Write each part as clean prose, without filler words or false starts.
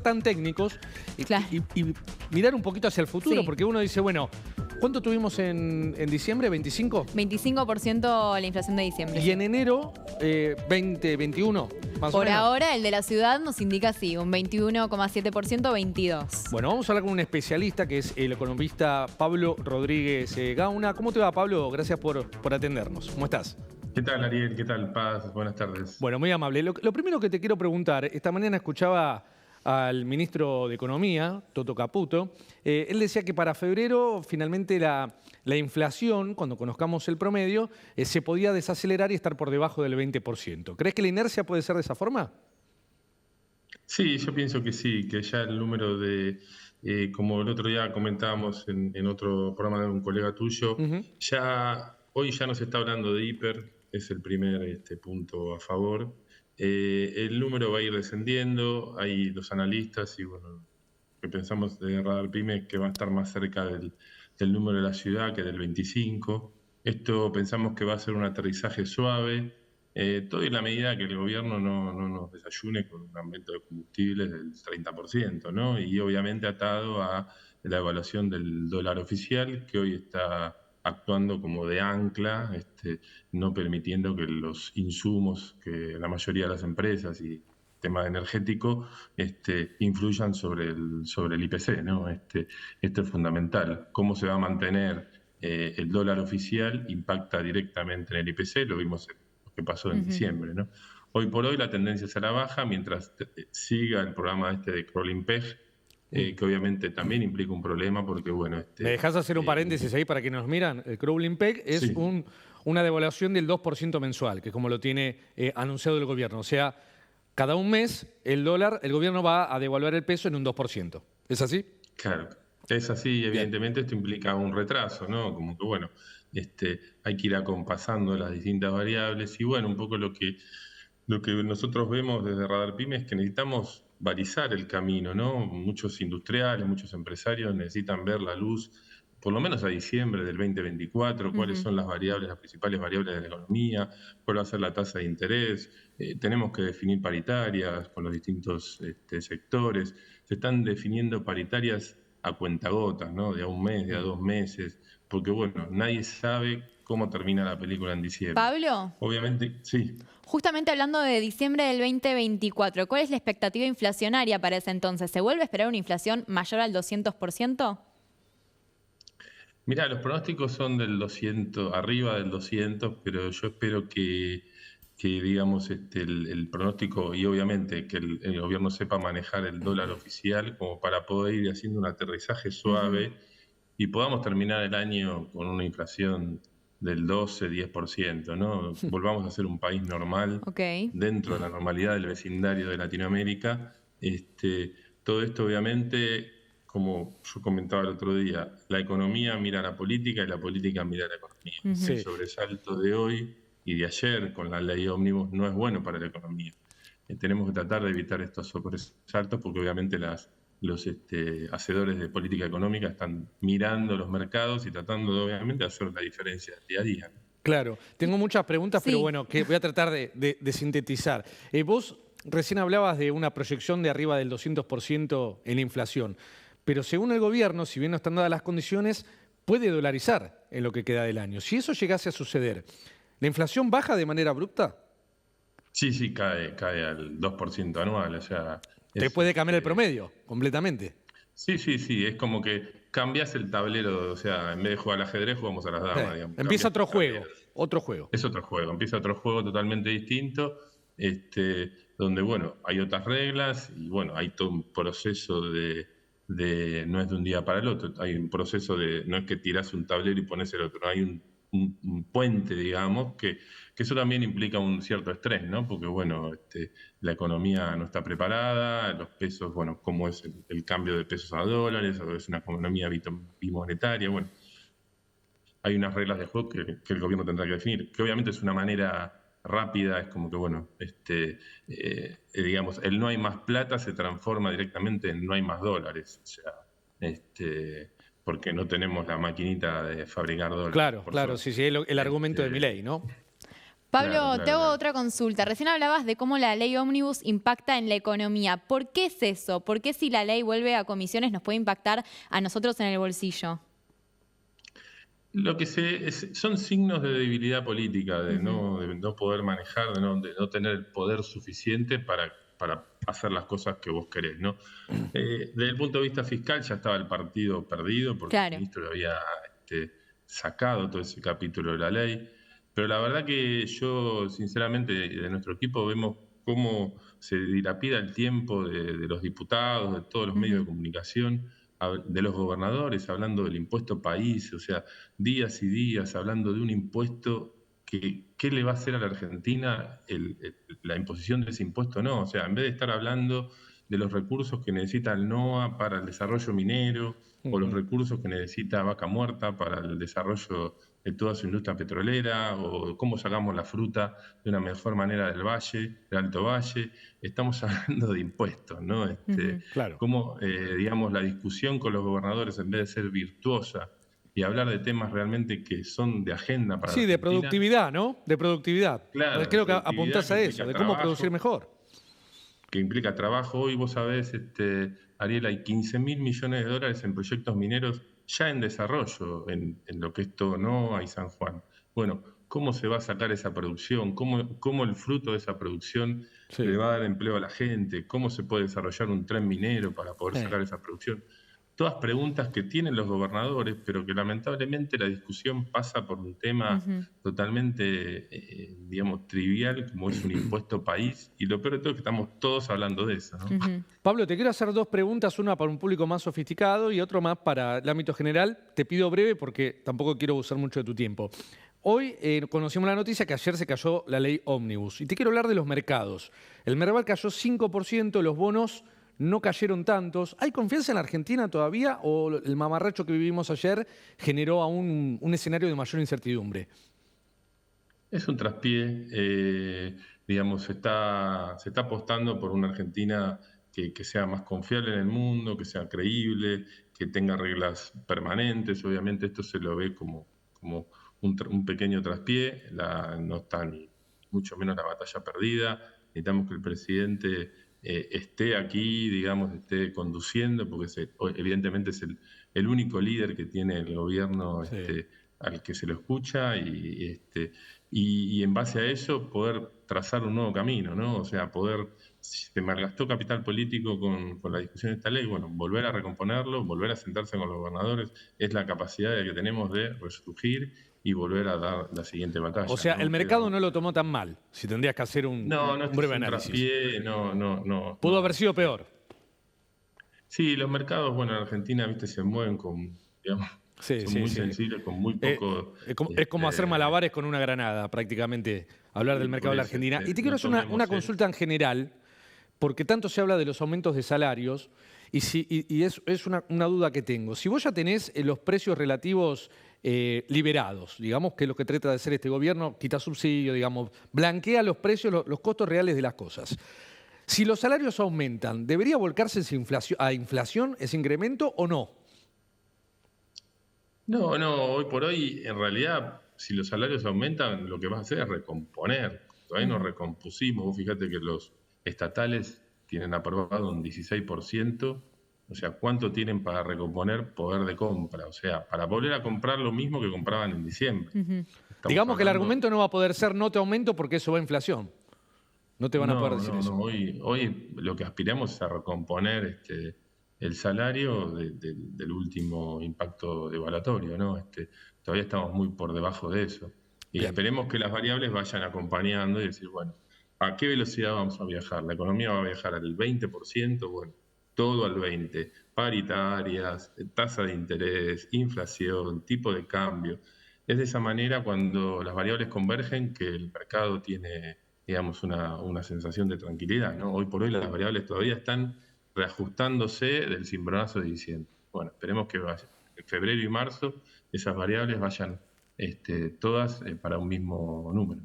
ser tan técnicos Claro. y mirar un poquito hacia el futuro, Sí. porque uno dice, bueno, ¿cuánto tuvimos en diciembre? ¿25? 25% la inflación de diciembre. Y en enero, 20, 21, más o Por menos. ahora, el de la ciudad nos indica así, un 21,7%, 22. Bueno, vamos a hablar con un especialista que es el economista Pablo Rodríguez Gauna. ¿Cómo te va, Pablo? Gracias por atendernos. ¿Cómo estás? ¿Qué tal, Ariel? ¿Qué tal, Paz? Buenas tardes. Bueno, muy amable. Lo primero que te quiero preguntar, esta mañana escuchaba al ministro de Economía, Toto Caputo. Él decía que para febrero finalmente la inflación, cuando conozcamos el promedio, se podía desacelerar y estar por debajo del 20%. ¿Crees que la inercia puede ser de esa forma? Sí, yo pienso que sí, que ya el número de, como el otro día comentábamos en otro programa de un colega tuyo, hoy ya no se está hablando de hiper, es el primer punto a favor. El número va a ir descendiendo, hay los analistas y bueno, que pensamos de Radar Pyme que va a estar más cerca del número de la ciudad que del 25. Esto pensamos que va a ser un aterrizaje suave. Todo en la medida que el gobierno no nos desayune con un aumento de combustibles del 30%, ¿no? Y obviamente atado a la evaluación del dólar oficial, que hoy está actuando como de ancla, no permitiendo que los insumos que la mayoría de las empresas y tema energético influyan sobre el IPC, ¿no? Esto es fundamental. ¿Cómo se va a mantener el dólar oficial? Impacta directamente en el IPC, lo vimos en lo que pasó en diciembre, ¿no? Hoy por hoy la tendencia es a la baja, mientras siga el programa de Crawling Peg, que obviamente también implica un problema porque, bueno... ¿Me dejás hacer un paréntesis ahí para que nos miran? El Crawling Peg es Sí. una devaluación del 2% mensual, que es como lo tiene anunciado el gobierno. O sea, cada un mes el gobierno va a devaluar el peso en un 2%. ¿Es así? Claro, es así, evidentemente esto implica un retraso, ¿no? Como que, bueno, hay que ir acompasando las distintas variables y, bueno, un poco lo que nosotros vemos desde Radar Pyme es que necesitamos balizar el camino, ¿no? Muchos industriales, muchos empresarios necesitan ver la luz, por lo menos a diciembre del 2024, cuáles son las variables, las principales variables de la economía, cuál va a ser la tasa de interés. Tenemos que definir paritarias con los distintos sectores. Se están definiendo paritarias a cuentagotas, ¿no? De a un mes, de a 2 meses, porque, bueno, nadie sabe cómo termina la película en diciembre. Pablo, Obviamente, sí. justamente hablando de diciembre del 2024, ¿cuál es la expectativa inflacionaria para ese entonces? ¿Se vuelve a esperar una inflación mayor al 200%? Mira, los pronósticos son del 200, arriba del 200, pero yo espero que digamos, el pronóstico y obviamente que el gobierno sepa manejar el dólar oficial como para poder ir haciendo un aterrizaje suave y podamos terminar el año con una inflación del 12-10%, ¿no? Volvamos a ser un país normal Ok. dentro de la normalidad del vecindario de Latinoamérica. Todo esto obviamente, como yo comentaba el otro día, la economía mira a la política y la política mira a la economía. Sí. El sobresalto de hoy y de ayer con la ley ómnibus no es bueno para la economía. Tenemos que tratar de evitar estos sobresaltos porque obviamente los hacedores de política económica están mirando los mercados y tratando de, obviamente, hacer la diferencia día a día. Claro, tengo muchas preguntas, Sí. pero bueno, que voy a tratar de sintetizar. Vos recién hablabas de una proyección de arriba del 200% en la inflación, pero según el gobierno, si bien no están dadas las condiciones, puede dolarizar en lo que queda del año. Si eso llegase a suceder, ¿la inflación baja de manera abrupta? Sí, cae al 2% anual, o sea... Te puede cambiar el promedio completamente. Sí, es como que cambias el tablero, o sea, en vez de jugar al ajedrez jugamos a las damas, digamos. Empieza Cambias otro el juego, tablero. otro juego. Es otro juego, empieza otro juego totalmente distinto, donde, bueno, hay otras reglas y, bueno, hay todo un proceso no es de un día para el otro, hay un proceso no es que tirás un tablero y pones el otro, hay un puente, digamos, que eso también implica un cierto estrés, ¿no? Porque, bueno, la economía no está preparada, los pesos, bueno, cómo es el cambio de pesos a dólares, o es una economía bimonetaria, bueno, hay unas reglas de juego que el gobierno tendrá que definir, que obviamente es una manera rápida, es como que, bueno, digamos, el no hay más plata se transforma directamente en no hay más dólares, o sea, porque no tenemos la maquinita de fabricar dólares. Claro, por claro, suerte. sí, el argumento de Milei, ¿no? Pablo, Claro, te hago claro. otra consulta. Recién hablabas de cómo la ley ómnibus impacta en la economía. ¿Por qué es eso? ¿Por qué si la ley vuelve a comisiones nos puede impactar a nosotros en el bolsillo? Lo que son signos de debilidad política, Ujú, de no poder manejar, de no tener el poder suficiente para hacer las cosas que vos querés, ¿no? Desde el punto de vista fiscal ya estaba el partido perdido porque el claro. ministro le había sacado todo ese capítulo de la ley. Pero la verdad que yo, sinceramente, de nuestro equipo vemos cómo se dilapida el tiempo de los diputados, de todos los medios de Ujú, comunicación, de los gobernadores, hablando del impuesto país, o sea, días y días hablando de un impuesto que qué le va a hacer a la Argentina la imposición de ese impuesto, no. O sea, en vez de estar hablando de los recursos que necesita el NOA para el desarrollo minero o los ujú. recursos que necesita Vaca Muerta para el desarrollo de toda su industria petrolera o cómo sacamos la fruta de una mejor manera del valle, del Alto Valle. Estamos hablando de impuestos, ¿no? ujú. Claro. Cómo, digamos, la discusión con los gobernadores, en vez de ser virtuosa y hablar de temas realmente que son de agenda para la Sí, de Argentina, productividad, ¿no? De productividad. claro, de Creo que productividad apuntás que a eso, implica de cómo producir trabajo, mejor. Hoy vos sabés, Ariel, hay 15.000 millones de dólares en proyectos mineros ya en desarrollo en lo que es Tonoa y San Juan. Bueno, ¿cómo se va a sacar esa producción? ¿Cómo el fruto de esa producción le Sí. va a dar empleo a la gente? ¿Cómo se puede desarrollar un tren minero para poder Eh. sacar esa producción? Todas preguntas que tienen los gobernadores, pero que lamentablemente la discusión pasa por un tema Ujú, totalmente, digamos, trivial, como es un impuesto país, y lo peor de todo es que estamos todos hablando de eso, ¿no? ujú. Pablo, te quiero hacer dos preguntas, una para un público más sofisticado y otro más para el ámbito general. Te pido breve porque tampoco quiero usar mucho de tu tiempo. Hoy conocimos la noticia que ayer se cayó la ley Ómnibus y te quiero hablar de los mercados. El Merval cayó 5%, los bonos no cayeron tantos. ¿Hay confianza en la Argentina todavía o el mamarracho que vivimos ayer generó aún un escenario de mayor incertidumbre? Es un traspié, digamos, se está apostando por una Argentina que sea más confiable en el mundo, que sea creíble, que tenga reglas permanentes. Obviamente esto se lo ve como un pequeño traspié, no está ni mucho menos la batalla perdida. Necesitamos que el presidente esté aquí, digamos, esté conduciendo, porque evidentemente es el único líder que tiene el gobierno Sí. al que se lo escucha y en base a eso poder trazar un nuevo camino, ¿no? O sea, si se malgastó capital político con la discusión de esta ley, bueno, volver a recomponerlo, volver a sentarse con los gobernadores, es la capacidad que tenemos de resurgir y volver a dar la siguiente O batalla, sea, el ¿no? mercado no lo tomó tan mal, si tendrías que hacer No, no, un esto es breve un análisis. traspié, no, no, no, Pudo no. haber sido peor. Sí, los mercados, bueno, en Argentina, viste, se mueven digamos, Sí, son sí, muy sí. sensibles, con muy poco, Es como hacer este, malabares con una granada, prácticamente, hablar del y mercado por de la eso, Argentina. Y te quiero no hacer una tomemos consulta en general, porque tanto se habla de los aumentos de salarios, y es una duda que tengo. Si vos ya tenés los precios relativos liberados, digamos que es lo que trata de hacer este gobierno, quita subsidio, digamos, blanquea los precios, los costos reales de las cosas. Si los salarios aumentan, ¿debería volcarse a inflación ese incremento o no? No, no, hoy por hoy, en realidad, si los salarios aumentan, lo que vas a hacer es recomponer. Todavía no Ujú, recompusimos. Vos fíjate que los estatales tienen aprobado un 16%. O sea, ¿cuánto tienen para recomponer poder de compra? O sea, para volver a comprar lo mismo que compraban en diciembre. ujú. Estamos Digamos que el hablando. argumento no va a poder ser no te aumento porque eso va a inflación. No te van a poder No, decir no, no. eso. Hoy lo que aspiramos es a recomponer el salario del último impacto devaluatorio, ¿no? Todavía estamos muy por debajo de eso. Y Bien. esperemos que las variables vayan acompañando y decir, bueno, ¿a qué velocidad vamos a viajar? ¿La economía va a viajar al 20%? Bueno, todo al 20%. Paritarias, tasa de interés, inflación, tipo de cambio. Es de esa manera cuando las variables convergen que el mercado tiene, digamos, una sensación de tranquilidad, ¿no? Hoy por hoy las variables todavía están reajustándose del cimbronazo de diciembre. Bueno, esperemos que en febrero y marzo esas variables vayan todas para un mismo número.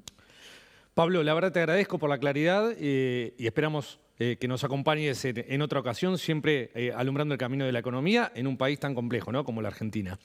Pablo, la verdad te agradezco por la claridad y esperamos que nos acompañes en otra ocasión, siempre alumbrando el camino de la economía en un país tan complejo, ¿no? Como la Argentina.